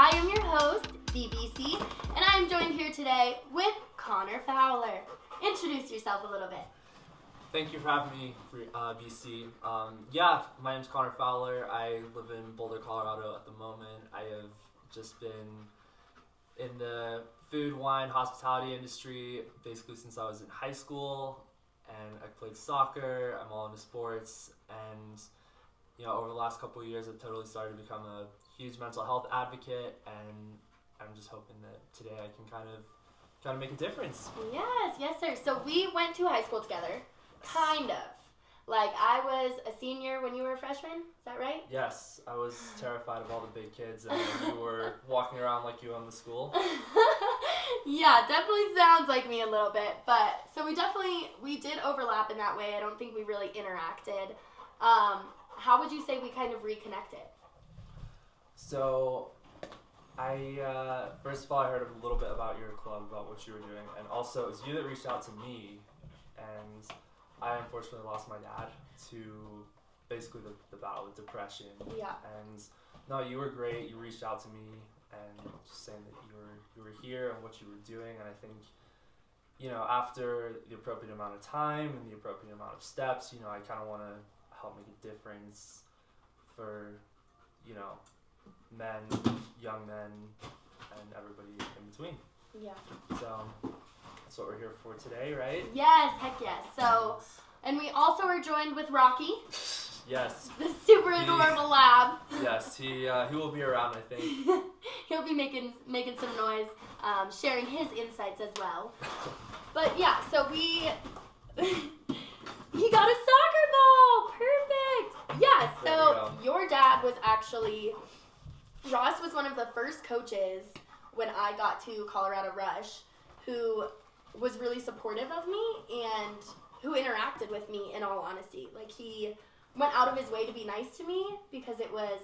I am your host, BBC, and I am joined here today with Connor Fowler. Introduce yourself a little bit. Thank you for having me, BC. My name's Connor Fowler. I live in Boulder, Colorado at the moment. I have just been in the food, wine, hospitality industry basically since I was in high school, and I played soccer. I'm all into sports, and over the last couple of years, I've totally started to become a huge mental health advocate, and I'm just hoping that today I can kind of make a difference. Yes, sir. So we went to high school together, kind of. Like, I was a senior when you were a freshman, is that right? Yes, I was terrified of all the big kids, and you were walking around like you owned the school. Yeah, definitely sounds like me a little bit, but so we did overlap in that way. I don't think we really interacted. How would you say we kind of reconnected? So, first of all, I heard a little bit about your club, about what you were doing, and also it's you that reached out to me, and I unfortunately lost my dad to basically the battle with depression. Yeah. And no, you were great. You reached out to me and just saying that you were here and what you were doing, and I think after the appropriate amount of time and the appropriate amount of steps, I kind of want to help make a difference for men, young men, and everybody in between. Yeah. So that's what we're here for today, right? Yes, heck yes. So, and we also are joined with Rocky. Yes. The super adorable lab. Yes, he will be around, I think. He'll be making some noise, sharing his insights as well. But yeah, so he got a soccer ball. Perfect. Yeah, so your dad was actually, Ross was one of the first coaches when I got to Colorado Rush who was really supportive of me and who interacted with me, in all honesty. Like, he went out of his way to be nice to me because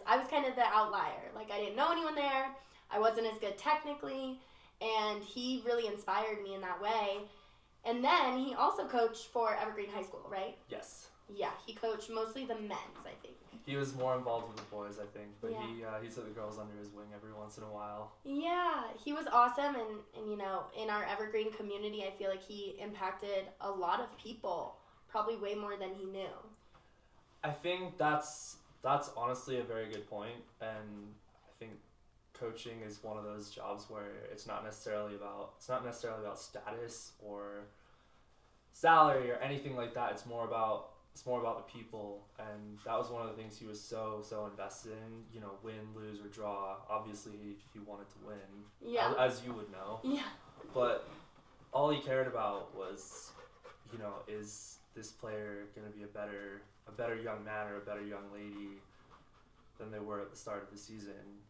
I was kind of the outlier. Like, I didn't know anyone there. I wasn't as good technically, and he really inspired me in that way. And then he also coached for Evergreen High School, right? Yes. Yeah, he coached mostly the men's, I think. He was more involved with the boys, I think, but yeah. he took the girls under his wing every once in a while. Yeah, he was awesome, and in our Evergreen community, I feel like he impacted a lot of people, probably way more than he knew. I think that's honestly a very good point, and I think coaching is one of those jobs where it's not necessarily about status or salary or anything like that. It's more about the people, and that was one of the things he was so invested in. Win, lose, or draw. Obviously, he wanted to win, yeah, as you would know. Yeah. But all he cared about was, is this player going to be a better young man or a better young lady than they were at the start of the season?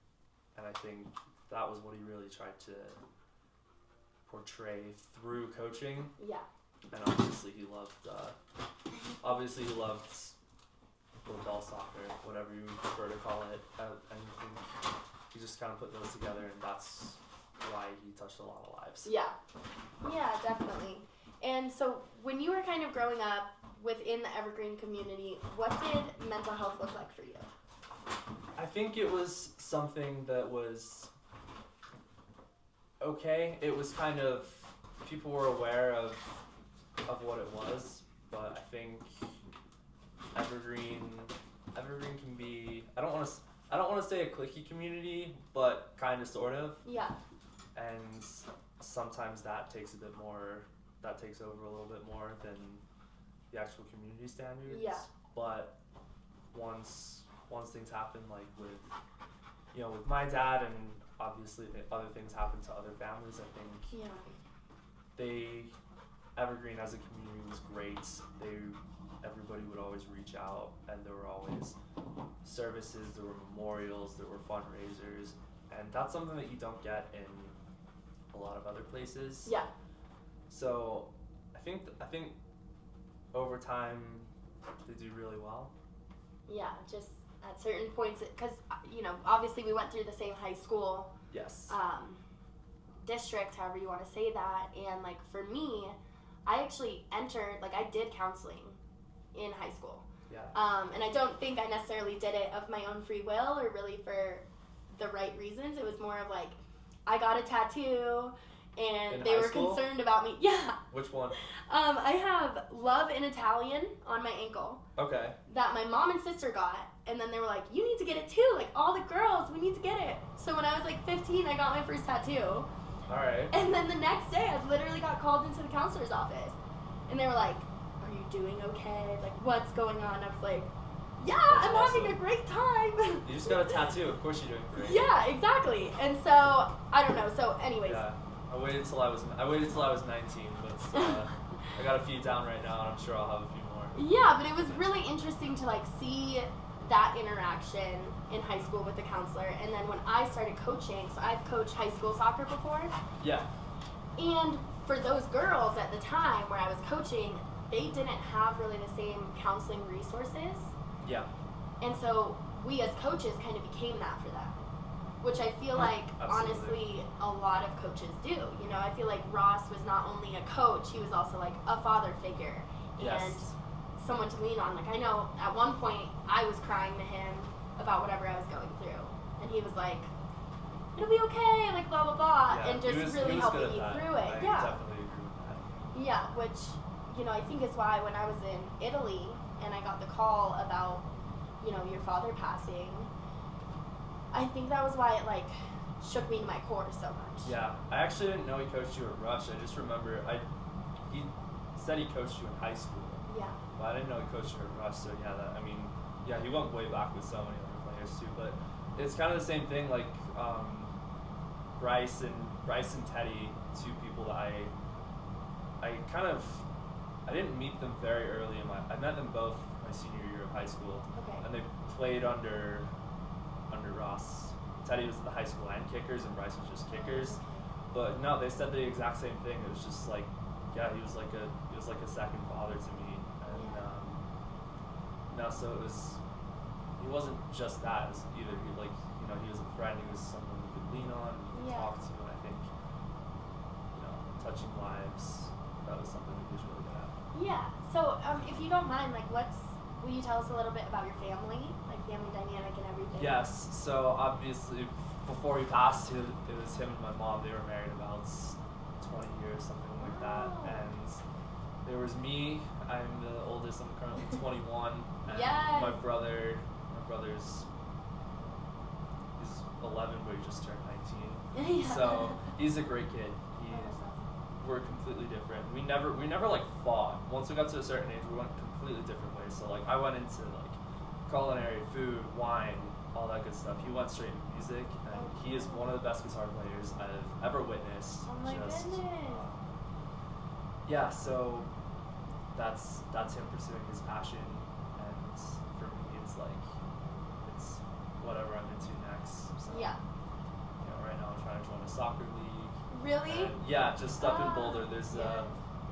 And I think that was what he really tried to portray through coaching. Yeah. And obviously he loved little ball soccer, whatever you prefer to call it. And he just kind of put those together, and that's why he touched a lot of lives. Yeah. Yeah, definitely. And so when you were kind of growing up within the Evergreen community, what did mental health look like for you? I think it was something that was okay. It was kind of, people were aware of what it was, but I think Evergreen can be, I don't want to say a cliquey community, but kind of, sort of. Yeah. And sometimes that takes over a little bit more than the actual community standards. Yeah. But once things happen, like with my dad, and obviously other things happen to other families, I think Evergreen as a community was great. Everybody would always reach out, and there were always services, there were memorials, there were fundraisers, and that's something that you don't get in a lot of other places. Yeah. So I think over time they do really well. Yeah, just at certain points, because obviously we went through the same high school. Yes. District, however you want to say that, and like for me, I actually I did counseling in high school. Yeah. And I don't think I necessarily did it of my own free will or really for the right reasons. It was more of like, I got a tattoo, and In they high were school? concerned about me. Yeah. Which one? I have love in Italian on my ankle Okay. that my mom and sister got, and then they were like, you need to get it too, like all the girls, we need to get it. So when I was like 15, I got my first tattoo. Alright. And then the next day, I literally got called into the counselor's office. And they were like, are you doing okay? Like, what's going on? I was like, yeah, That's I'm awesome. having a great time. You just got a tattoo, of course you're doing great. Yeah, exactly. And so, I don't know. So anyways. Yeah. I waited till I was 19, but I got a few down right now, and I'm sure I'll have a few more. Yeah, but it was really interesting to like see that interaction in high school with the counselor. And then when I started coaching, so I've coached high school soccer before. Yeah. And for those girls at the time where I was coaching, they didn't have really the same counseling resources. Yeah. And so we as coaches kind of became that for them, which I feel like Absolutely. honestly a lot of coaches do. You know, I feel like Ross was not only a coach, he was also like a father figure Yes. and someone to lean on. Like I know at one point I was crying to him about whatever I was going through, and he was like, it'll be okay, like blah blah blah, Yeah, and just he was really good helping at me that. through it. I Yeah. definitely agree with that. Yeah, which, you know, I think is why when I was in Italy and I got the call about, you know, your father passing, I think that was why it, like, shook me to my core so much. Yeah, I actually didn't know he coached you at Rush. I just remember he said he coached you in high school, Yeah. but I didn't know he coached you at Rush. So yeah, he went way back with so many other players too. But it's kind of the same thing. Like Bryce and Teddy, two people that I didn't meet them very early I met them both my senior year of high school, Okay. and they played under Ross. Teddy was the high school line kickers, and Bryce was just kickers. But no, they said the exact same thing. It was just like, yeah, he was like a second father to me, and so he wasn't just that either. He he was a friend. He was someone we could lean on, we could Yeah. talk to, and I think touching lives, that was something that he was really good at. Yeah. So, if you don't mind, like, will you tell us a little bit about your family, like family dynamic and everything? Yes. So obviously, before he passed, it was him and my mom. They were married about 20 years, something like that. Wow. And there was me. I'm the oldest. I'm currently 21. And Yes. my brother's he's 11, but he just turned 19. Yeah. So he's a great kid. That's awesome. We're completely different. We never like fought. Once we got to a certain age, we went completely different ways. So like I went into like culinary, food, wine, all that good stuff. He went straight into music, and he is one of the best guitar players I've ever witnessed. Oh my goodness. Yeah, so that's him pursuing his passion, and for me it's whatever I'm into next. So, Yeah. right now I'm trying to join a soccer league. Really? And yeah, just up in Boulder. There's yeah.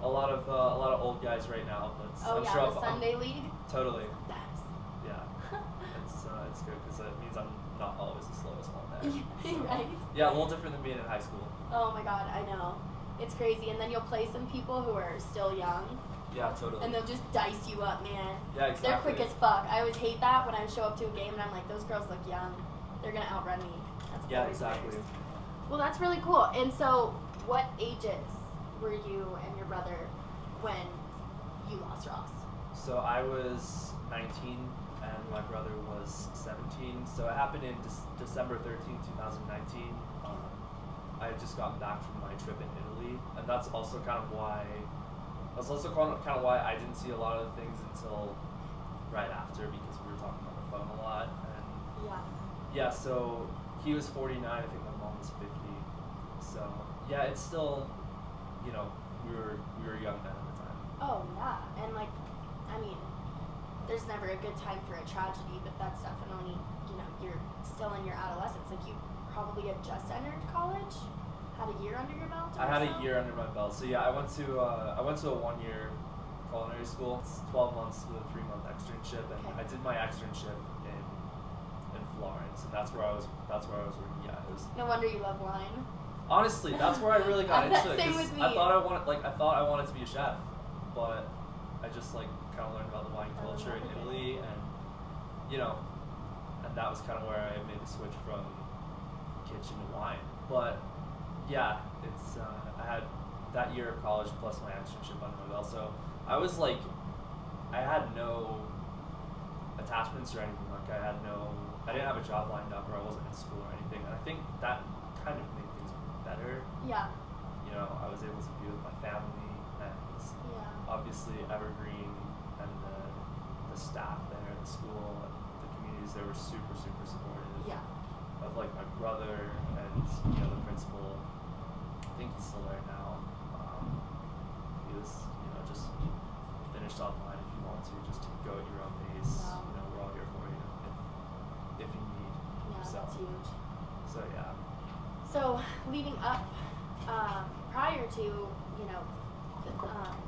a lot of old guys right now, but Oh I'm yeah, sure the Sunday League. totally. Best. Yeah, it's good because it means I'm not always the slowest one there. So, Right? yeah, a little different than being in high school. Oh my god, I know. It's crazy. And then you'll play some people who are still young, Yeah, totally. and they'll just dice you up, man. Yeah, exactly. They're quick as fuck. I always hate that when I show up to a game and I'm like, those girls look young. They're gonna outrun me. That's Yeah, always exactly. hilarious. Well, that's really cool. And so, what ages were you and your brother when you lost Ross? So I was 19 and my brother was 17. So it happened in December 13, 2019. I had just gotten back from my trip in Italy, and that's also kind of why I didn't see a lot of the things until right after, because we were talking on the phone a lot. And yeah, so he was 49. I think my mom was 50. So yeah, it's still, we were young then at the time. Oh yeah, and like, I mean, there's never a good time for a tragedy, but that's definitely, you're still in your adolescence. Like you probably had just entered college, had a year under your belt. I had a year under my belt. So yeah, I went to a 1-year culinary school. It's 12 months with a 3-month externship, and Okay. I did my externship in Florence, and that's where I was working. Yeah, it was. No wonder you love wine. Honestly, that's where I really got into it. Same 'Cause with I me. thought I wanted to be a chef, but I just kind of learned about the wine culture in Italy, and and that was kind of where I made the switch from kitchen to wine. But yeah, it's I had that year of college plus my externship under my belt, so I was like, I had no attachments or anything. Like I didn't have a job lined up, or I wasn't in school or anything. And I think that kind of made things better. Yeah. You know, I was able to be with my family, and obviously Evergreen and the staff there at the school, and the communities, they were super, super supportive. Yeah. Of like my brother and the principal. I think he's still there now. He was just finished online. If you want to, just go at your own pace. Wow. We're all here for you if you need. Yeah, So, that's huge. So yeah. So leading up, prior to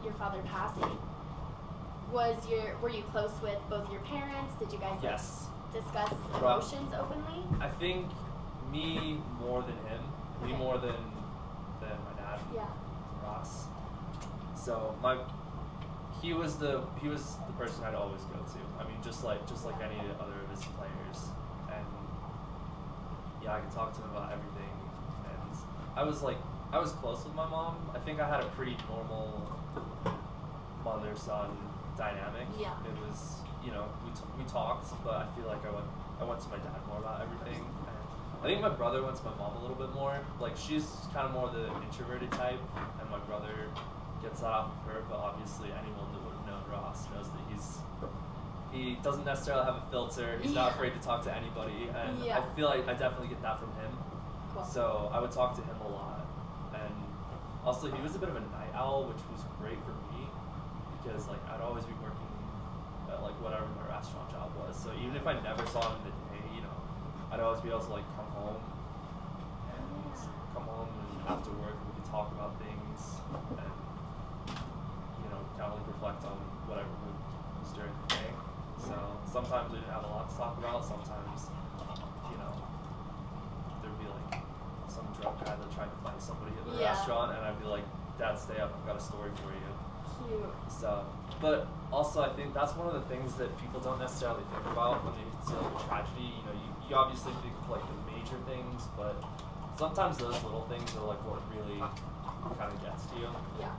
your father passing, were you close with both your parents? Did you guys Yes. discuss emotions openly? I think me more than him. Me Okay. more than my dad. Yeah. Ross. So he was the person I'd always go to. I mean, just like any other of his players, and yeah, I could talk to him about everything. And I was close with my mom. I think I had a pretty normal mother-son dynamic. Yeah. It was we talked, but I feel like I went to my dad more about everything. And I think my brother went to my mom a little bit more. Like she's kind of more the introverted type, and my brother gets that off of her. But obviously, anyone that would have known Ross knows that he doesn't necessarily have a filter. He's not afraid to talk to anybody, and I feel like I definitely get that from him. Cool. So I would talk to him a lot, and also he was a bit of a night owl, which was great for me because like I'd always be working at like whatever my restaurant job was. So even if I never saw him in the day, I'd always be able to like come home and after work we could talk about things and kind of like reflect on whatever was during the day. So sometimes we didn't have a lot to talk about. Sometimes there'd be like some drunk guy that tried to fight somebody at the restaurant, and I'd be like, Dad, stay up, I've got a story for you. Cute. So, but also I think that's one of the things that people don't necessarily think about when they see like a tragedy. You obviously think of like the major things, but sometimes those little things are like what really kind of gets to you. Yeah.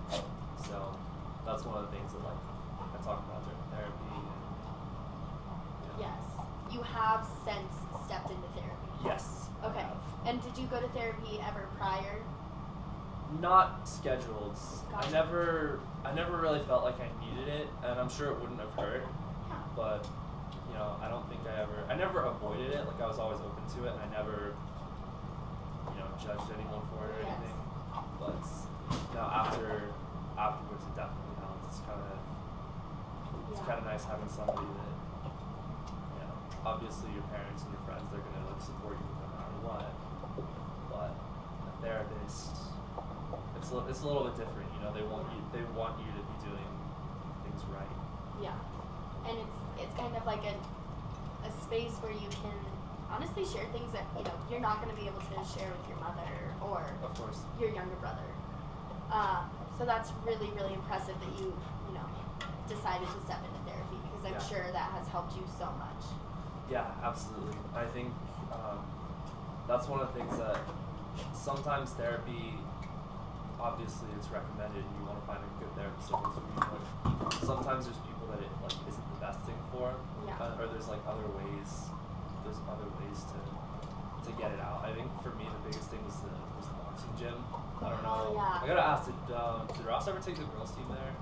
So that's one of the things that like I talk about during therapy. And, Yes. You have since stepped into therapy. Yes. Okay. And did you go to therapy ever prior? Not scheduled. Gotcha. I never really felt like I needed it, and I'm sure it wouldn't have hurt. Yeah. But I don't think I never avoided it. Like I was always open to it, and I never judged anyone for it or anything. But afterwards it definitely helps. It's kind of nice having somebody that obviously your parents and your friends, they're gonna like support you no matter what. But a therapist, it's a little bit different. They want you to be doing things right. Yeah. And it's kind of like a space where you can honestly share things that you're not going to be able to share with your mother or Of course. your younger brother. So that's really, really impressive that you decided to step into therapy, because I'm sure that has helped you so much. Yeah, absolutely. I think that's one of the things that sometimes therapy, obviously it's recommended and you want to find a good therapist that works for you, but sometimes there's people that it like isn't the best thing for, or there's like other ways to get it out. I think for me the biggest thing was the boxing gym. I don't know. I gotta ask, did Ross ever take the girls team there?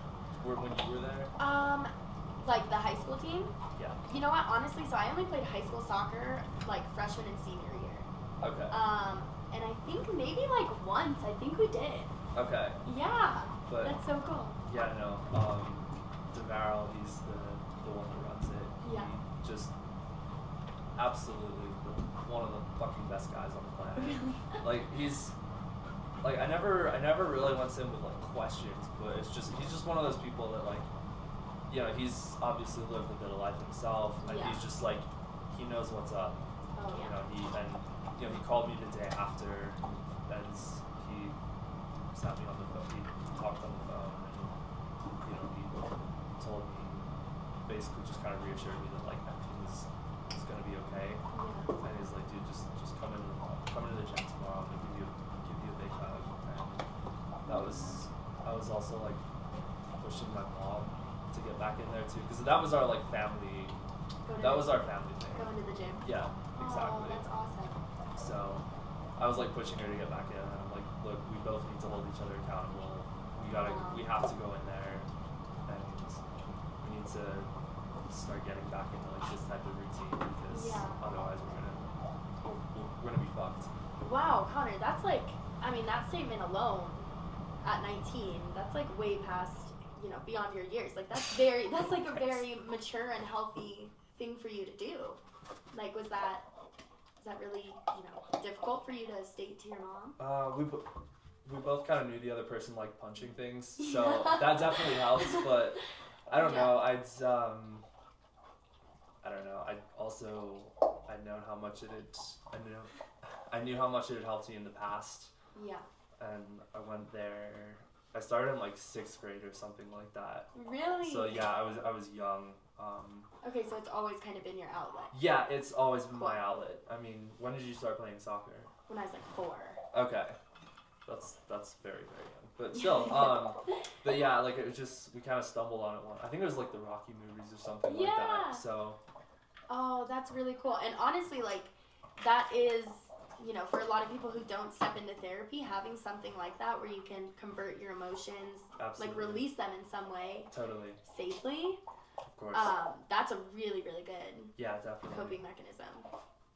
When you were there? Like the high school team? Yeah. You know what, honestly, so I only played high school soccer like freshman and senior year. Okay. And I think maybe like once, I think we did. Okay. Yeah. But that's so cool. Yeah, no. DeVarrell, he's the one that runs it. Yeah. He just absolutely one of the fucking best guys on the planet. Really? Like he's like I never really went to him with like questions, but he's just one of those people that like he's obviously lived a bit of life himself, and he's just like he knows what's up. Oh yeah. He called me the day after, and he sat me on the phone. He talked on the phone, and he told me, basically just kind of reassured me that like everything is gonna be okay. Yeah. And he's like, dude, just come into the back in there too, because that was our like family. That was our family thing. Going to the gym. Yeah, exactly. Oh, that's awesome. So I was like pushing her to get back in, and I'm like, look, we both need to hold each other accountable. We have to go in there, and we need to start getting back into like this type of routine, because otherwise we're gonna be fucked. Wow, Connor, that's like, I mean, that statement alone at 19, that's like way past, you know, beyond your years. Like that's like a very mature and healthy thing for you to do. Like, was that really, you know, difficult for you to state to your mom? We both kind of knew the other person liked punching things, so that definitely helps. But I don't know. I don't know. I know how much I knew how much it had helped me in the past. Yeah. And I went there. I started in like 6th grade or something like that. Really? So yeah, I was young. Okay, so it's always kind of been your outlet. Yeah, it's always been my outlet. I mean, when did you start playing soccer? When I was like 4. Okay, that's very, very young. But still, but yeah, like it was just, we kind of stumbled on it one. I think it was like the Rocky movies or something like that. So. Oh, that's really cool. And honestly, like that is, you know, for a lot of people who don't step into therapy, having something like that where you can convert your emotions, Absolutely. like release them in some way, totally, safely. Of course. That's a really, really good definitely coping mechanism,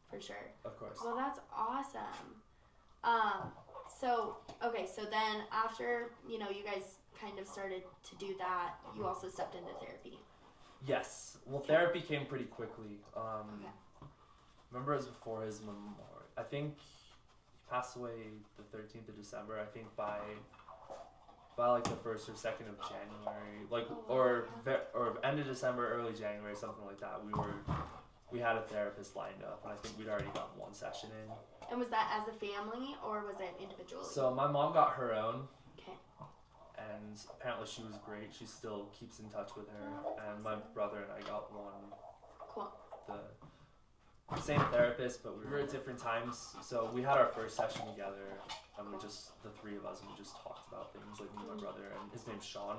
for sure. Of course. Well, that's awesome. So then after, you know, you guys kind of started to do that, you also stepped into therapy. Yes. Well, therapy came pretty quickly. Remember it was before his memorial. I think he passed away the 13th of December. I think by like the 1st or 2nd of January, like or end of December, early January, something like that. We had a therapist lined up, and I think we'd already gotten 1 session in. And was that as a family or was it individually? So my mom got her own. Okay. And apparently she was great. She still keeps in touch with her. And my brother and I got one. Cool. The same therapist, but we were at different times. So we had our first session together, and we just, the 3 of us, and we just talked about things, like me and my brother, and his name's Sean.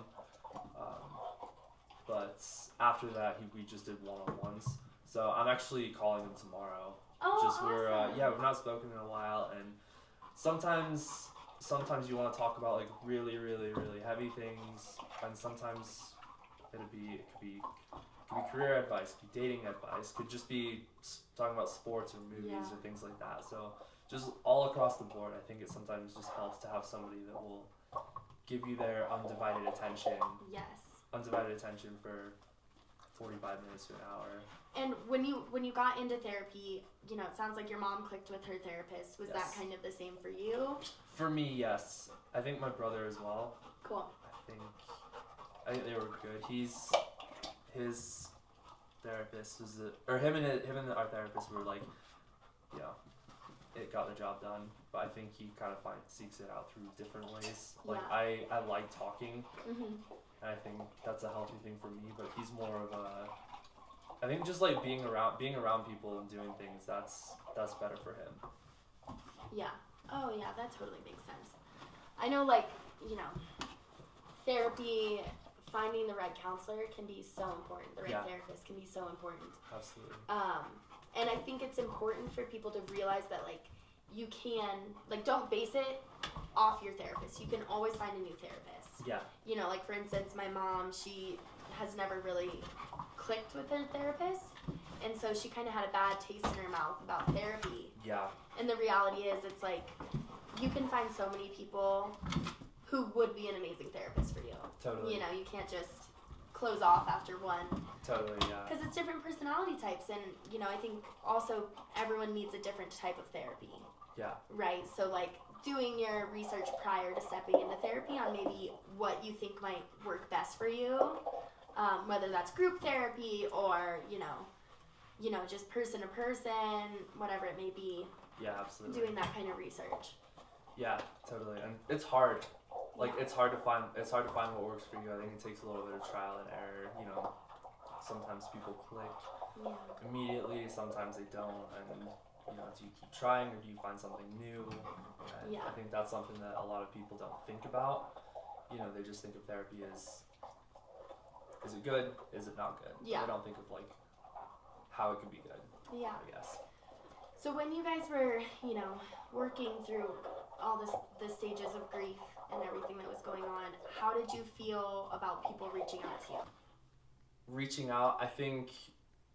But after that, we just did one-on-ones. So I'm actually calling him tomorrow. Oh, just awesome. we've not spoken in a while, and sometimes you want to talk about like really, really, really heavy things, and sometimes it could be career advice, could be dating advice, could just be talking about sports or movies or things like that. So just all across the board, I think it sometimes just helps to have somebody that will give you their undivided attention. Yes. Undivided attention for 45 minutes to an hour. And when you got into therapy, you know, it sounds like your mom clicked with her therapist. Was that kind of the same for you? For me, yes. I think my brother as well. Cool. I think they were good. His therapist was him and our therapist were like, it got the job done. But I think he kind of seeks it out through different ways. Like I like talking, and I think that's a healthy thing for me. But he's more of I think just like being around people and doing things, that's better for him. Yeah. Oh yeah, that totally makes sense. I know, like, you know, therapy, finding the right counselor can be so important. The right therapist can be so important. Absolutely. And I think it's important for people to realize that, like, you can, like, don't base it off your therapist. You can always find a new therapist. Yeah. You know, like, for instance, my mom, she has never really clicked with her therapist, and so she kind of had a bad taste in her mouth about therapy. Yeah. And the reality is, it's like, you can find so many people who would be an amazing therapist for you. Totally. You know, you can't just close off after one. Totally, yeah. Because it's different personality types, and, you know, I think also everyone needs a different type of therapy. Yeah. Right? So, like, doing your research prior to stepping into therapy on maybe what you think might work best for you, whether that's group therapy or, you know, just person to person, whatever it may be. Yeah, absolutely. Doing that kind of research. Yeah, totally. And it's hard. Like, it's hard to find what works for you. I think it takes a little bit of trial and error. You know, sometimes people click immediately, sometimes they don't, and, you know, do you keep trying or do you find something new? And I think that's something that a lot of people don't think about. You know, they just think of therapy as is it good? Is it not good? Yeah. They don't think of like how it could be good. Yeah. I guess. So when you guys were, you know, working through all the stages of grief and everything that was going on, how did you feel about people reaching out to you? Reaching out, I think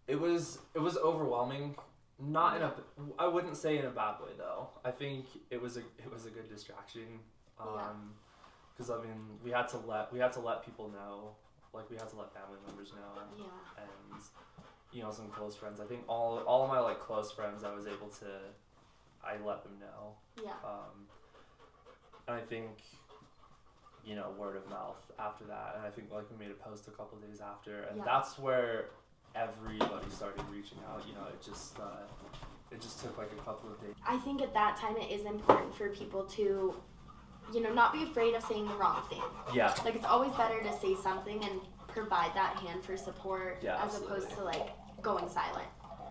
it was overwhelming. Not in a, I wouldn't say in a bad way though. I think it was a good distraction. Because I mean, we had to let people know, like we had to let family members know. Yeah. And you know, some close friends. I think all of my like close friends, I let them know. Yeah. And I think, you know, word of mouth after that, and I think like we made a post a couple days after, and that's where everybody started reaching out. You know, it just took like a couple of days. I think at that time it is important for people to, you know, not be afraid of saying the wrong thing. Yeah. Like it's always better to say something and provide that hand for support as opposed to like going silent.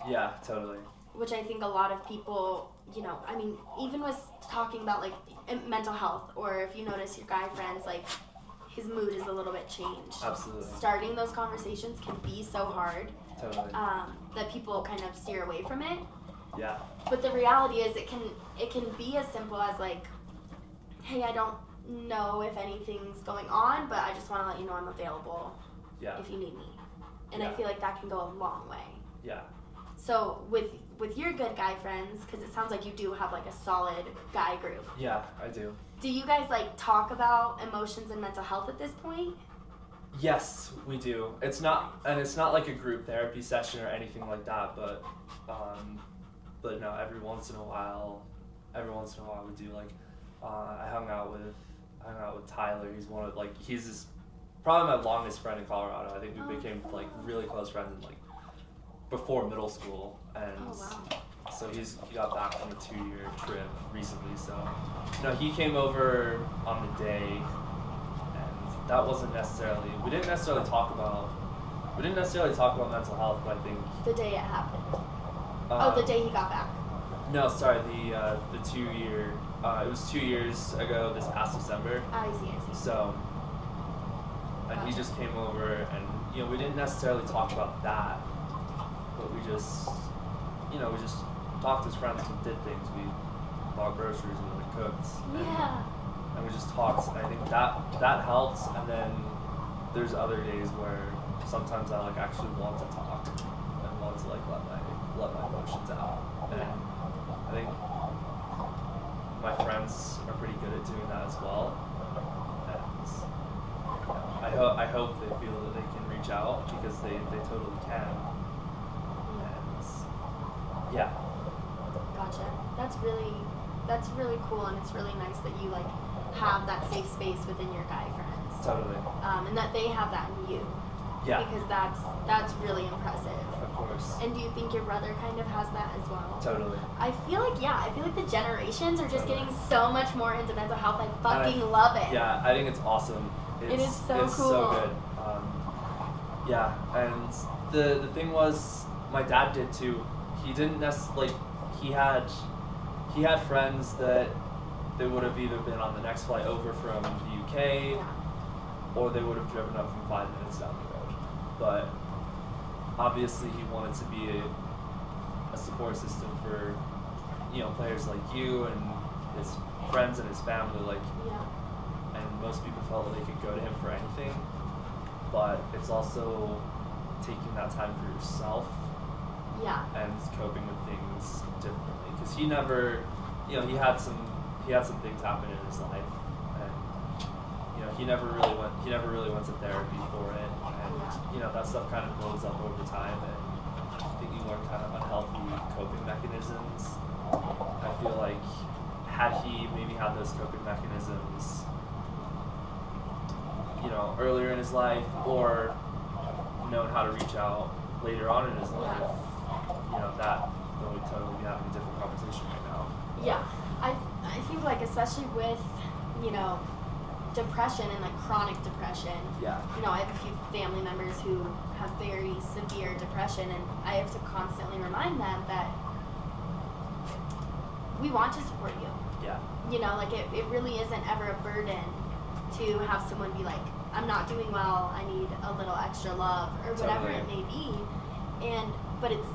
Yeah, totally. Which I think a lot of people, you know, I mean, even with talking about like mental health, or if you notice your guy friends, like his mood is a little bit changed. Absolutely. Starting those conversations can be so hard. Totally. That people kind of steer away from it. Yeah. But the reality is it can be as simple as like, hey, I don't know if anything's going on, but I just want to let you know I'm available if you need me. And I feel like that can go a long way. Yeah. So with your good guy friends, because it sounds like you do have like a solid guy group. Yeah, I do. Do you guys like talk about emotions and mental health at this point? Yes, we do. It's not like a group therapy session or anything like that, but no, every once in a while we do like I hung out with Tyler. He's probably my longest friend in Colorado. I think we became like really close friends in like before middle school, and so he got back from a 2-year trip recently. So he came over on the day, and that wasn't necessarily we didn't necessarily talk about mental health, but I think the day it happened. The day he got back. No, sorry, the 2-year. It was 2 years ago this past December. I see. So, and he just came over, and we didn't necessarily talk about that, but we just talked as friends and did things. We bought groceries, we cooked, and we just talked. And I think that helps. And then there's other days where sometimes I like actually want to talk and want to like let my emotions out. And I think my friends are pretty good at doing that as well. And I hope they feel that they can reach out, because they totally can. And yeah. Gotcha. That's really cool, and it's really nice that you like have that safe space within your guy friends. Totally. And that they have that in you. Yeah. Because that's really impressive. Of course. And do you think your brother kind of has that as well? Totally. I feel like the generations are just getting so much more into mental health. I fucking love it. Yeah, I think it's awesome. It is so it's cool. So good. Yeah, and the thing was, my dad did too. He didn't necessarily he had friends that they would have either been on the next flight over from the UK, or they would have driven up from 5 minutes down the road. But obviously he wanted to be a support system for players like you and his friends and his family, and most people felt that they could go to him for anything. But it's also taking that time for yourself and coping with things differently, because he never he had some things happen in his life, and he never really went to therapy for it, and that stuff kind of builds up over time, and I think you learn kind of unhealthy coping mechanisms. I feel like had he maybe had those coping mechanisms earlier in his life, or known how to reach out later on in his life, that then we'd totally be having a different conversation right now. Yeah, I think like especially with depression and like chronic depression. Yeah. I have a few family members who have very severe depression, and I have to constantly remind them that we want to support you. Yeah. Like it really isn't ever a burden to have someone be like, I'm not doing well, I need a little extra love, or whatever it may be. But it's,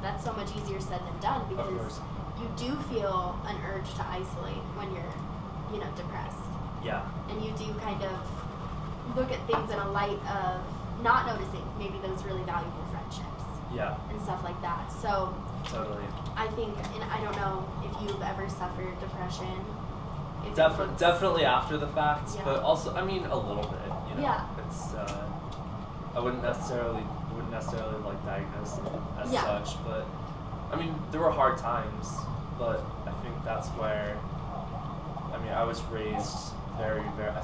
that's so much easier said than done, because you do feel an urge to isolate when you're, depressed. Yeah. And you do kind of look at things in a light of not noticing maybe those really valuable friendships. Yeah. And stuff like that. So totally. I think, and I don't know if you've ever suffered depression. Definitely after the fact, Yeah. but also, I mean, a little bit. Yeah. It's I wouldn't necessarily like diagnose it as Yeah. such, but I mean, there were hard times, but I think that's where, I mean, I was raised I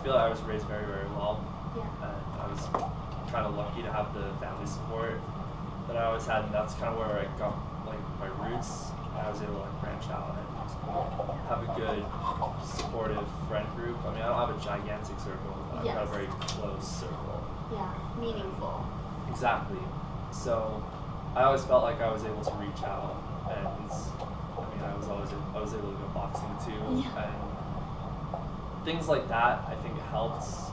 feel like I was raised very, very well. Yeah. And I was kind of lucky to have the family support that I always had, and that's kind of where I got like my roots. I was able to like branch out and have a good supportive friend group. I mean, I don't have a gigantic circle, but I've got a very close circle. Yeah, meaningful. Exactly. So I always felt like I was able to reach out, and I mean, I was able to go boxing too, and things like that. I think helps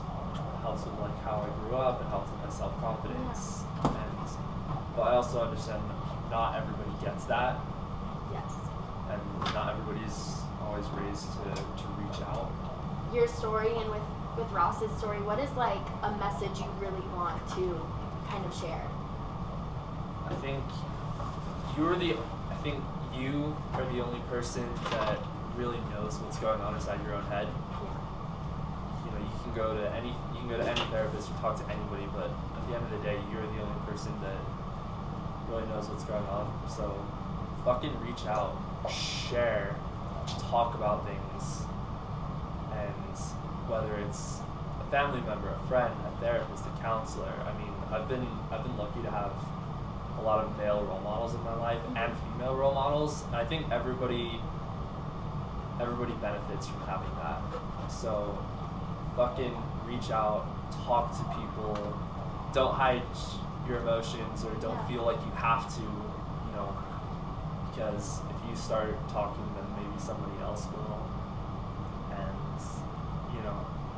with like how I grew up. It helps with my self-confidence, but I also understand not everybody gets that. Yes. And not everybody's always raised to reach out. Your story, and with Ross's story, what is like a message you really want to kind of share? I think you are the only person that really knows what's going on inside your own head. Yeah. You can go to any therapist or talk to anybody, but at the end of the day, you're the only person that really knows what's going on. So fucking reach out, share, talk about things, and whether it's a family member, a friend, a therapist, a counselor. I mean, I've been lucky to have a lot of male role models in my life and female role models, and I think everybody benefits from having that. So fucking reach out, talk to people, don't hide your emotions, or don't feel like you have to, because if you start talking, then maybe somebody else will. And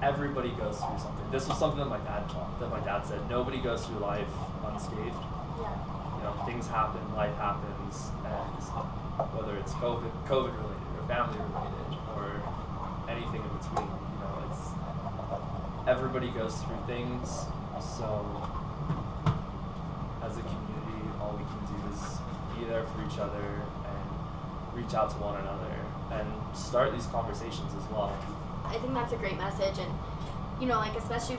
everybody goes through something. This was something that my dad said. Nobody goes through life unscathed. Yeah. Things happen, life happens, and whether it's COVID related or family related or anything in between, it's everybody goes through things. So as a community, all we can do is be there for each other and reach out to one another and start these conversations as well. I think that's a great message, and especially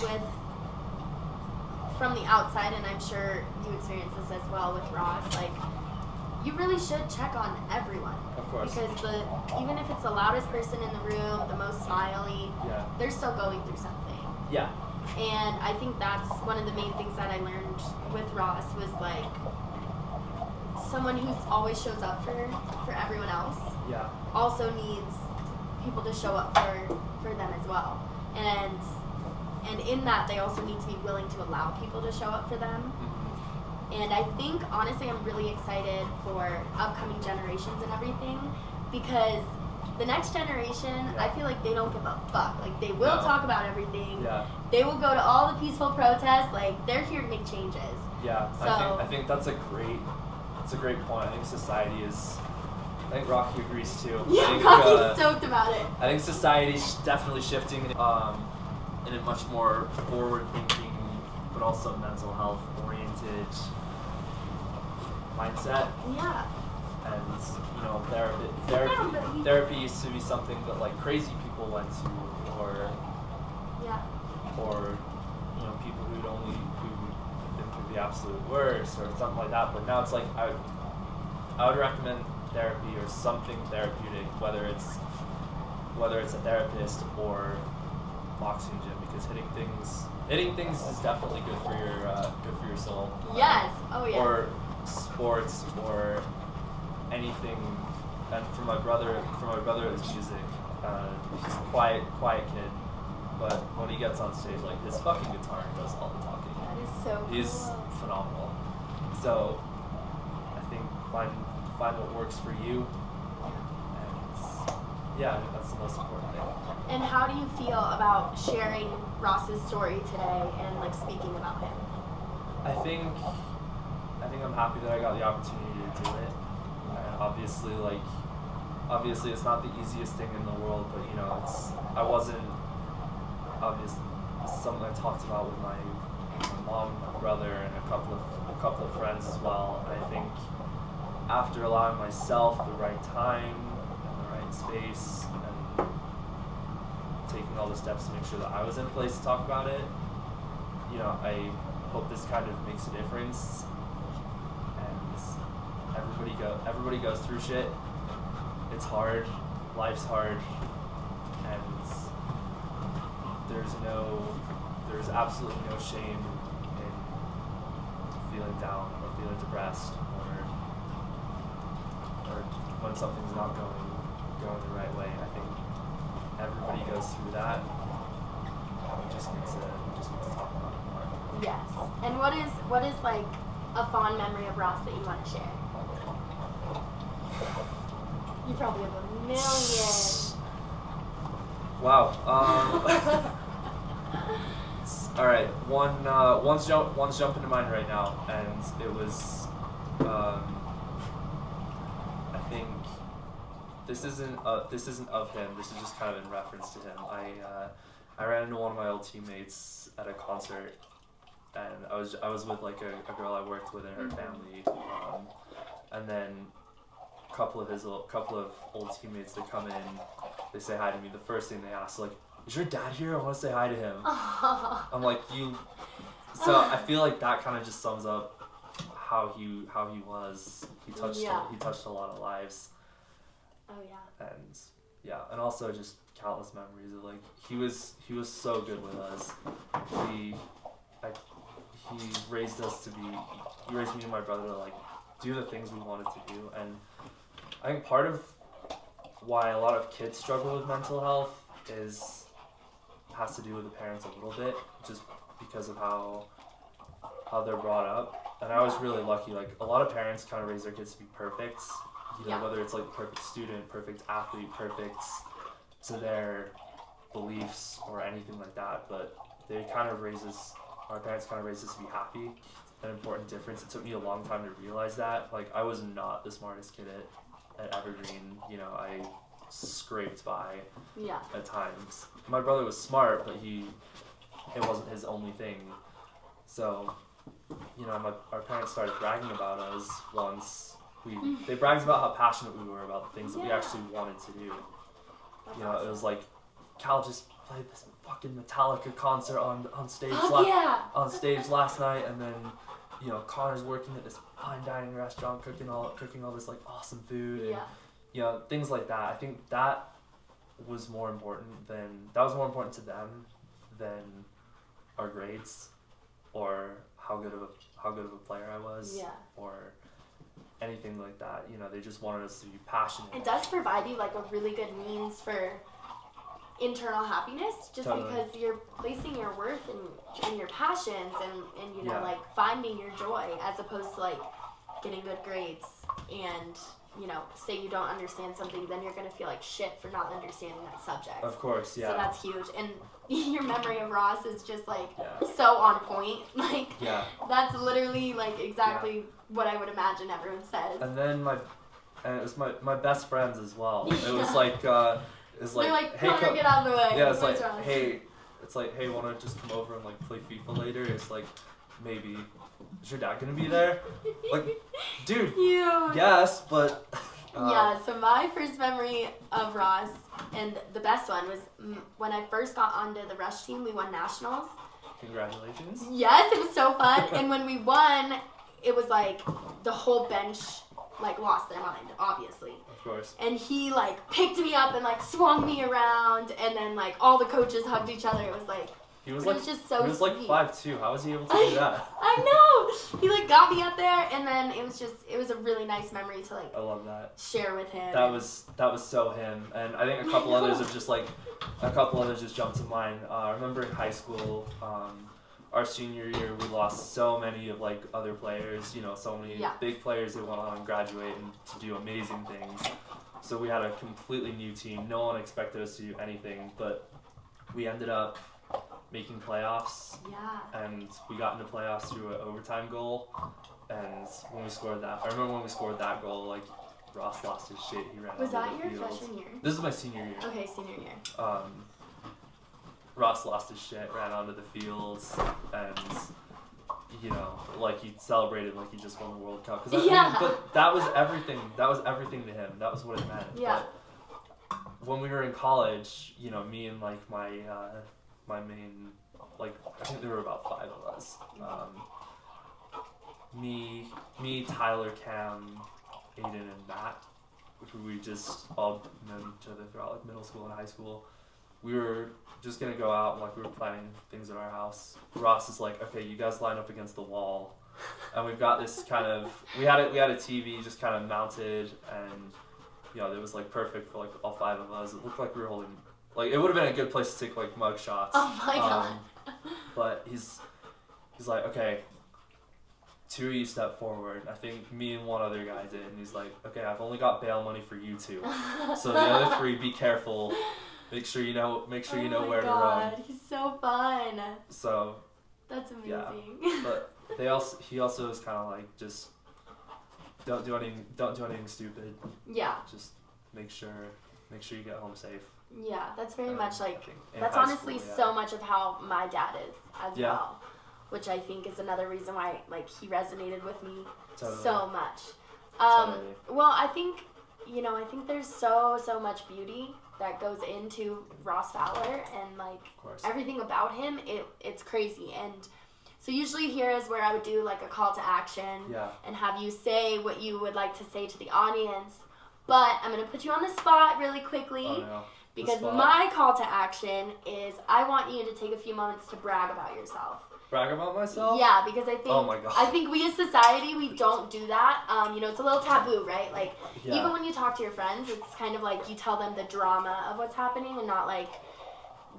from the outside, and I'm sure you experience this as well with Ross, like, you really should check on everyone. Of course. Because even if it's the loudest person in the room, the most smiley, they're still going through something. Yeah. And I think that's one of the main things that I learned with Ross was like someone who always shows up for everyone else. Yeah. Also needs people to show up for them as well. And in that, they also need to be willing to allow people to show up for them. Mm-hmm. And I think, honestly, I'm really excited for upcoming generations and everything, because the next generation, I feel like they don't give a fuck. Like, they will talk about everything. Yeah. They will go to all the peaceful protests. Like, they're here to make changes. Yeah. So, I think that's a great point. I think society is. I think Rocky agrees too. Yeah, Rocky's stoked about it. I think society's definitely shifting in a much more forward-thinking, but also mental health-oriented mindset. Yeah. And therapy used to be something that like crazy people went to, or people who'd been through the absolute worst or something like that. But now it's like I would recommend therapy or something therapeutic, whether it's a therapist or boxing gym, because hitting things is definitely good for your soul. Yes. Oh yeah. Or sports or anything. And for my brother it's music. He's a quiet kid, but when he gets on stage, like, his fucking guitar does all the talking. That is so cool. He's phenomenal. So I think find what works for you, and yeah, I think that's the most important thing. And how do you feel about sharing Ross's story today and like speaking about him? I think I'm happy that I got the opportunity to do it. And obviously it's not the easiest thing in the world, but you know, I wasn't obviously something I talked about with my mom, my brother, and a couple of friends as well. And I think after allowing myself the right time and the right space and taking all the steps to make sure that I was in a place to talk about it, you know, I hope this kind of makes a difference. And everybody goes through shit. It's hard, life's hard, and there's absolutely no shame in feeling down or feeling depressed or when something's not going the right way. I think everybody goes through that. We just need to talk about it more. Yes. And what is like a fond memory of Ross that you want to share? You probably have a million. Wow. All right. One's jumping to mind right now, and it was. I think this isn't of him. This is just kind of in reference to him. I ran into one of my old teammates at a concert, and I was with like a girl I worked with and her family, and then a couple of old teammates, they come in, they say hi to me. The first thing they ask, like, is your dad here? I want to say hi to him. I'm like, you. So I feel like that kind of just sums up how he was. He touched a lot of lives. Oh yeah. And also just countless memories of like he was so good with us. He raised me and my brother to like do the things we wanted to do, and I think part of why a lot of kids struggle with mental health has to do with the parents a little bit, just because of how they're brought up. And I was really lucky. Like a lot of parents kind of raise their kids to be perfect. You know, whether it's like perfect student, perfect athlete, perfect to their beliefs or anything like that. But our parents kind of raise us to be happy. An important difference. It took me a long time to realize that. Like I was not the smartest kid at Evergreen. You know, I scraped by at times. My brother was smart, but it wasn't his only thing. So, you know, our parents started bragging about us once. They bragged about how passionate we were about the things that we actually wanted to do. That's you know, awesome. It was like, Cal just played this fucking Metallica concert on stage on stage last night, and then, you know, Connor's working at this fine dining restaurant, cooking all this like awesome food, and you know, things like that. I think that was more important to them than our grades or how good of a player I was, or anything like that. You know, they just wanted us to be passionate. It does provide you like a really good means for internal happiness, just because you're placing your worth in your passions and you know, like finding your joy, as opposed to like getting good grades and, you know, say you don't understand something, then you're gonna feel like shit for not understanding that subject. Of course, yeah. So that's huge. And your memory of Ross is just like so on point. Like that's literally like exactly what I would imagine everyone says. And then it was my best friends as well. It was like They're like, hey, Connor, get out of the way. Yeah, it's like, hey, wanna just come over and like play FIFA later? It's like, maybe. Is your dad gonna be there? Like, dude, yes, but. So my first memory of Ross, and the best one, was when I first got onto the Rush team. We won nationals. Congratulations. Yes, it was so fun. And when we won, it was like the whole bench like lost their mind, obviously. Of course. And he like picked me up and like swung me around, and then like all the coaches hugged each other. It was like he was just so he was sweet. like 5'2". How was he able to do that? I know. He like got me up there, and then it was a really nice memory to like. I love that. Share with him. That was so him, and I think a couple others just jumped to mind. I remember in high school, our senior year, we lost so many of like other players, you know, so many big players that went on and graduate and to do amazing things. So we had a completely new team. No one expected us to do anything, but we ended up making playoffs. Yeah. And we got into playoffs through an overtime goal. And when we scored that, I remember when we scored that goal, like Ross lost his shit. He ran. Was that the your field. freshman year? This is my senior year. Okay, senior year. Ross lost his shit, ran onto the fields, and you know, like he celebrated like he just won the World Cup. I mean, but that was everything. That was everything to him. That was what it meant. Yeah. But when we were in college, you know, me and like my main, like I think there were about 5 of us. Me, Tyler, Cam, Aiden, and Matt, which we just all known each other throughout like middle school and high school. We were just gonna go out and like we were planning things at our house. Ross is like, okay, you guys line up against the wall, and we've got this kind of we had a TV just kind of mounted, and you know it was like perfect for like all 5 of us. It looked like we were holding like it would have been a good place to take like mug shots. Oh my god! But he's like, okay, 2 of you step forward. I think me and one other guy did, and he's like, okay, I've only got bail money for you 2, so the other 3 be careful. Make sure you know where to run. He's so fun. So that's amazing. Yeah, but he also is kind of like just don't do anything stupid. Yeah. Just make sure you get home safe. Yeah, that's very much like that's honestly school, so much of how my dad is as Yeah. well, which I think is another reason why like he resonated with me Totally. so much. Totally. Well, I think there's so much beauty that goes into Ross Fowler, and like everything about him, it's crazy. And so usually here is where I would do like a call to action and have you say what you would like to say to the audience. But I'm going to put you on the spot really quickly because my call to action is I want you to take a few moments to brag about yourself. Brag about myself? Yeah, because I think oh my God. I think we as society, we don't do that. It's a little taboo, right? Like even when you talk to your friends, it's kind of like you tell them the drama of what's happening and not like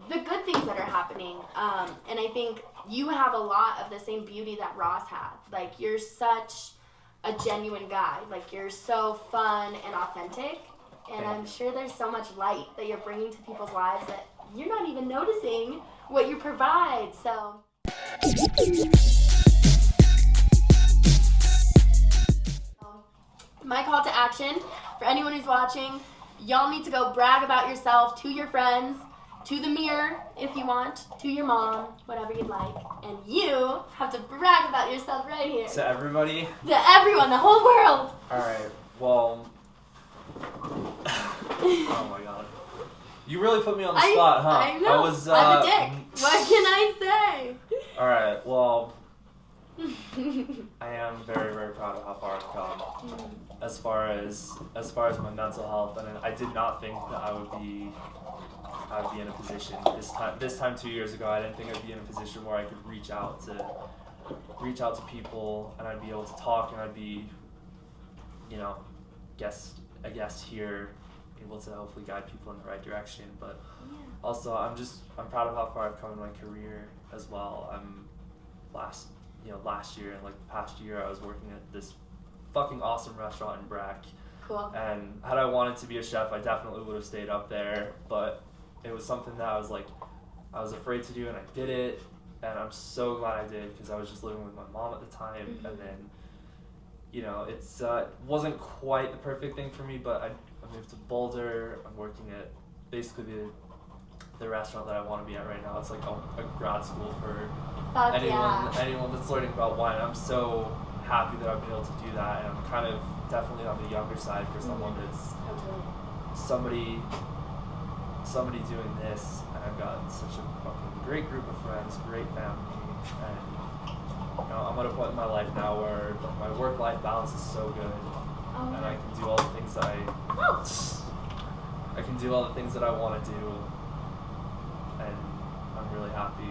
the good things that are happening. And I think you have a lot of the same beauty that Ross had. Like you're such a genuine guy. Like you're so fun and authentic. And I'm sure there's so much light that you're bringing to people's lives that you're not even noticing what you provide. So my call to action for anyone who's watching, y'all need to go brag about yourself to your friends, to the mirror if you want, to your mom, whatever you'd like, and you have to brag about yourself right here. To everybody? To everyone, the whole world. Alright, well, oh my God. You really put me on the spot, huh? I know. I'm a dick. What can I say? Alright, well, I am very, very proud of how far I've come. As far as my mental health, and I did not think that I would be in a position this time 2 years ago. I didn't think I'd be in a position where I could reach out to people, and I'd be able to talk, and I'd be, a guest here, able to hopefully guide people in the right direction. But also, I'm proud of how far I've come in my career as well. Last year and like the past year, I was working at this fucking awesome restaurant in Brack. Cool. And had I wanted to be a chef, I definitely would have stayed up there. But it was something that I was afraid to do, and I did it. And I'm so glad I did, because I was just living with my mom at the time. Mm-hmm. And then, it wasn't quite the perfect thing for me, but I moved to Boulder. I'm working at basically the restaurant that I want to be at right now. It's like a grad school for anyone that's learning about wine. I'm so happy that I've been able to do that, and I'm kind of definitely on the younger side for someone that's somebody doing this, and I've got such a fucking great group of friends, great family, and I'm at a point in my life now where my work-life balance is so good, and I can do all the things that I can do all the things that I want to do, and I'm really happy.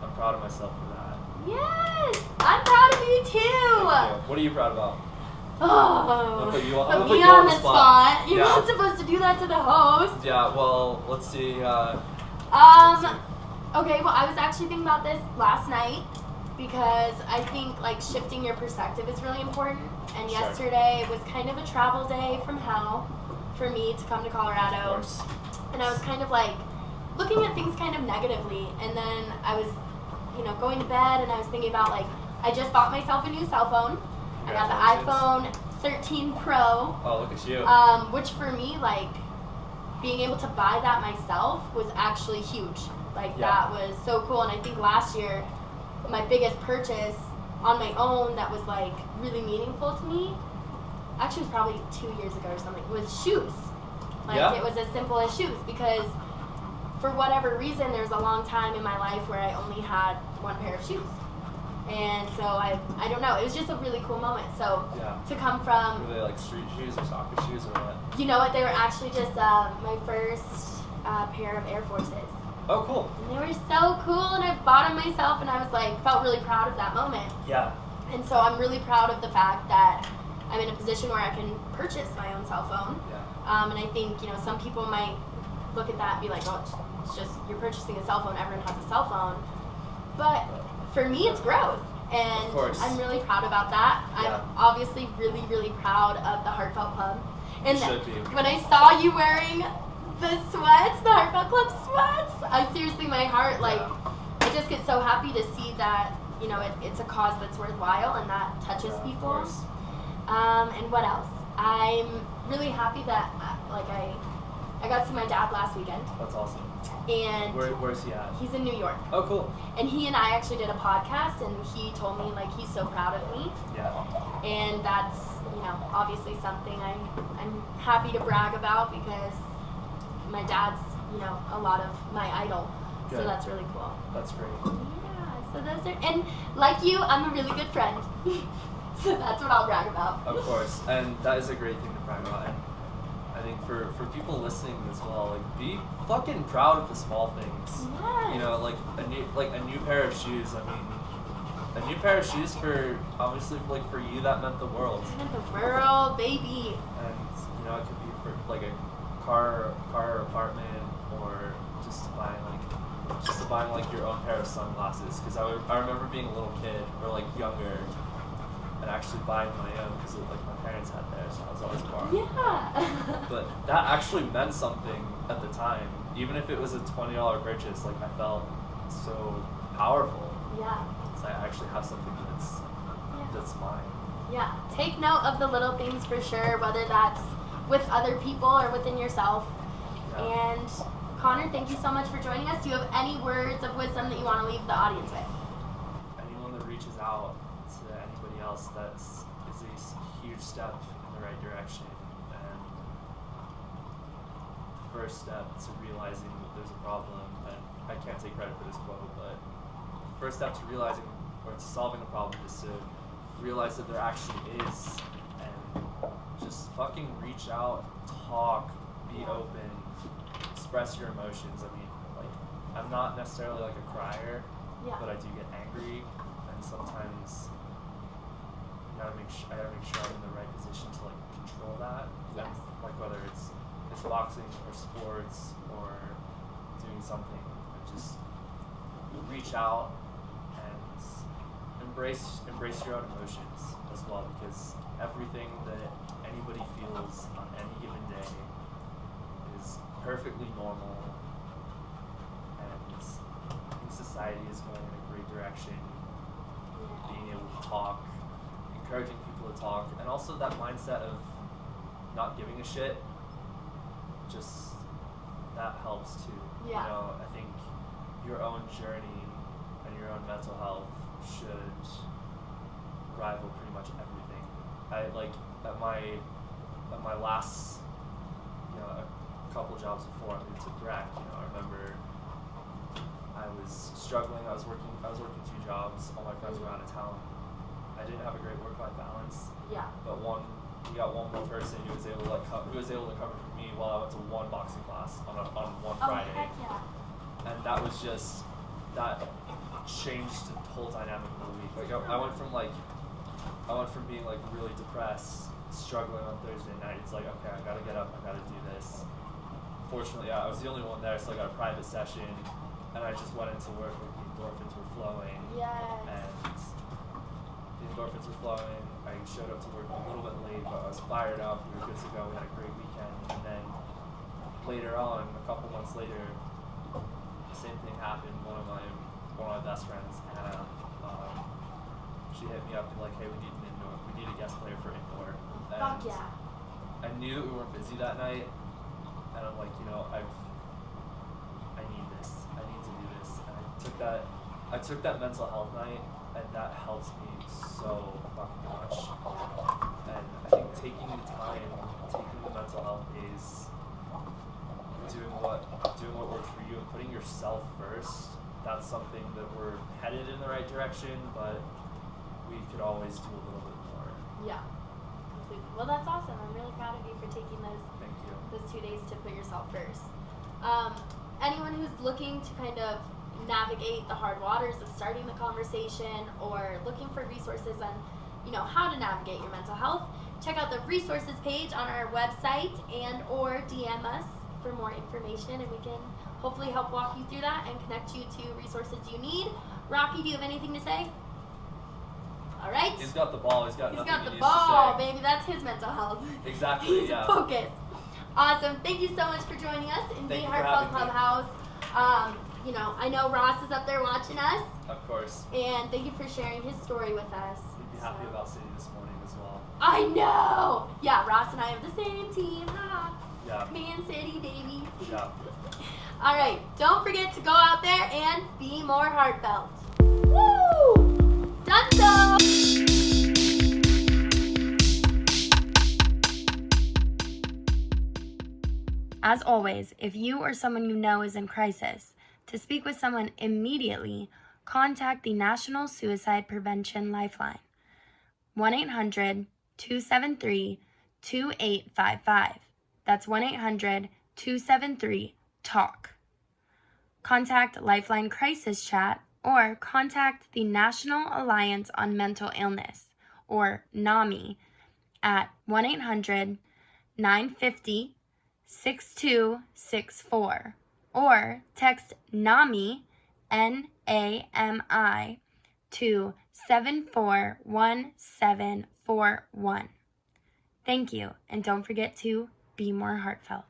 I'm proud of myself for that. Yes, I'm proud of you too. Thank you. What are you proud about? Oh, put you on the spot. You're not supposed to do that to the host. Yeah, well, let's see. Okay, well, I was actually thinking about this last night because I think like shifting your perspective is really important. And Sure. yesterday was kind of a travel day from hell for me to come to Colorado. Of course. And I was kind of like looking at things kind of negatively. And then I was, going to bed and I was thinking about like, I just bought myself a new cell phone. I got the iPhone 13 Pro. Oh, look at you. Which for me, like, being able to buy that myself was actually huge. Like, that was so cool. And I think last year, my biggest purchase on my own that was, like, really meaningful to me, actually it was probably 2 years ago or something, was shoes. Like, it was as simple as shoes because for whatever reason, there was a long time in my life where I only had one pair of shoes. And so I don't know, it was just a really cool moment. So to come from... Were they like street shoes or soccer shoes or what? You know what, they were actually just my first pair of Air Forces. Oh, cool. And they were so cool and I bought them myself and I was like, felt really proud of that moment. Yeah. And so I'm really proud of the fact that I'm in a position where I can purchase my own cell phone. Yeah. And I think, some people might look at that and be like, oh, it's just, you're purchasing a cell phone, everyone has a cell phone. But for me, it's growth. And I'm really proud about that. I'm obviously really, really proud of the Heartfelt Club. And when I saw you wearing the sweats, the Heartfelt Club sweats, I seriously, my heart, like, I just get so happy to see that, it's a cause that's worthwhile and that touches people. And what else? I'm really happy that, I got to see my dad last weekend. That's awesome. And where's he at? He's in New York. Oh, cool. And he and I actually did a podcast, and he told me, like, he's so proud of me. Yeah. And that's, obviously something I'm happy to brag about because my dad's, a lot of my idol. Good. So that's really cool. That's great. Yeah, so those are, and like you, I'm a really good friend. So that's what I'll brag about. Of course. And that is a great thing to brag about. And I think for people listening as well, like, be fucking proud of the small things. Yes. Like a new pair of shoes. I mean, a new pair of shoes for obviously like for you that meant the world. It meant the world, baby. And it could be for like a car or apartment, or just buying like your own pair of sunglasses. Because I remember being a little kid or like younger. And actually buying my own because like my parents had theirs, so I was always borrowing. Yeah. But that actually meant something at the time, even if it was a $20 purchase. Like I felt so powerful. Yeah. Because I actually have something that's mine. Yeah. Take note of the little things for sure, whether that's with other people or within yourself. Yeah. And Connor, thank you so much for joining us. Do you have any words of wisdom that you want to leave the audience with? Anyone that reaches out to anybody else is a huge step in the right direction, and the first step to realizing that there's a problem, and I can't take credit for this quote, but the first step to realizing or to solving a problem is to realize that there actually is, and just fucking reach out, talk, be open, express your emotions. I mean, like, I'm not necessarily like a crier, but I do get angry, and sometimes I gotta make sure I'm in the right position to like control that. Yes. Like whether it's boxing or sports or doing something, just reach out and embrace your own emotions as well, because everything that anybody feels on any given day is perfectly normal, and I think society is going in a great direction. Being able to talk, encouraging people to talk, and also that mindset of not giving a shit, just that helps too. Yeah. You know, I think your own journey and your own mental health should rival pretty much everything. I like at my last, a couple jobs before I moved to Breck, I remember I was struggling. I was working 2 jobs. All my friends were out of town. I didn't have a great work-life balance. Yeah. But we got one more person who was able to cover for me while I went to one boxing class on one Friday. Heck yeah. And that changed the whole dynamic of the week. Like I went from being like really depressed, struggling on Thursday night. It's like, okay, I gotta get up, I gotta do this. fortunately, I was the only one there, so I got a private session, and I just went into work like the endorphins were flowing. Yes. And the endorphins were flowing. I showed up to work a little bit late, but I was fired up. We were good to go. We had a great weekend. And then later on, a couple months later, the same thing happened. One of my best friends, Anna, she hit me up and like, hey, we need a guest player for indoor. And Fuck yeah. I knew we weren't busy that night, and I'm like, you know, I need this. I need to do this. And I took that mental health night, and that helps me so fucking much. And I think taking the time, taking the mental health days, doing what works for you, and putting yourself first. That's something that we're headed in the right direction, but we could always do a little bit more. Yeah. Completely. Well, that's awesome. I'm really proud of you for taking those Thank you. 2 days to put yourself first. Anyone who's looking to kind of navigate the hard waters of starting the conversation or looking for resources on, how to navigate your mental health, check out the resources page on our website and or DM us for more information, and we can hopefully help walk you through that and connect you to resources you need. Rocky, do you have anything to say? All right. He's got the ball. He's got He's nothing got he the needs ball, to say. baby. That's his mental health. Exactly. He's yeah. focused. Awesome. Thank you so much for joining us in the Thank you for Heartfelt having me. Clubhouse. I know Ross is up there watching us, Of course. and thank you for sharing his story with us. He'd be happy about City this morning as well. I know. Yeah, Ross and I have the same team. Ha. Yeah. Man City, baby. Yeah. All right. Don't forget to go out there and be more heartfelt. Woo! Done so. As always, if you or someone you know is in crisis, to speak with someone immediately, contact the National Suicide Prevention Lifeline, 1-800-273-2855. That's 1-800-273-TALK. Contact Lifeline Crisis Chat or contact the National Alliance on Mental Illness, or NAMI, at 1-800-950-6264, or text NAMI, NAMI, to 741741. Thank you, and don't forget to be more heartfelt.